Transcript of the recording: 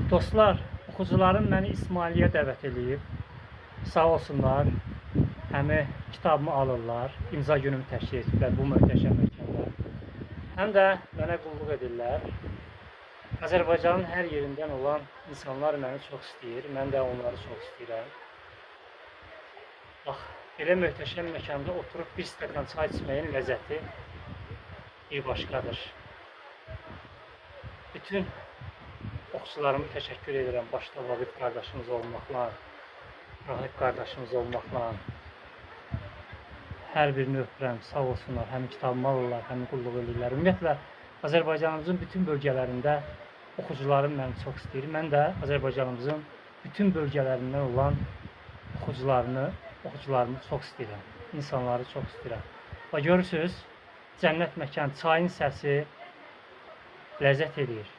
Dostlar, oxucularım məni İsmailiyyə dəvət edib. Sağ olsunlar, həmi kitabımı alırlar, imza günümü təşkil etdilər bu möhtəşəm məkanda. Həm də mənə qulluq edirlər. Azərbaycanın hər yerindən olan insanlar məni çox istəyir, mən də onları çox istəyirəm. Bax, belə möhtəşəm məkanda oturub bir stəkan çay içməyin ləzzəti bir başqadır. Bütün oxucularıma təşəkkür edirəm, başda Vaqif qardaşımız olmaqla, Rahib qardaşımız olmaqla. Hər birini öpürəm, sağ olsunlar, həm kitabımı alırlar, həm qulluq edirlər. Ümumiyyətlə, Azərbaycanımızın bütün bölgələrində oxucularım məni çox istəyir. Mən də Azərbaycanımızın bütün bölgələrindən olan oxucularımı çox istəyirəm. İnsanları çox istəyirəm. Və görürsünüz, cənnət məkan, çayın səsi ləzzət edir.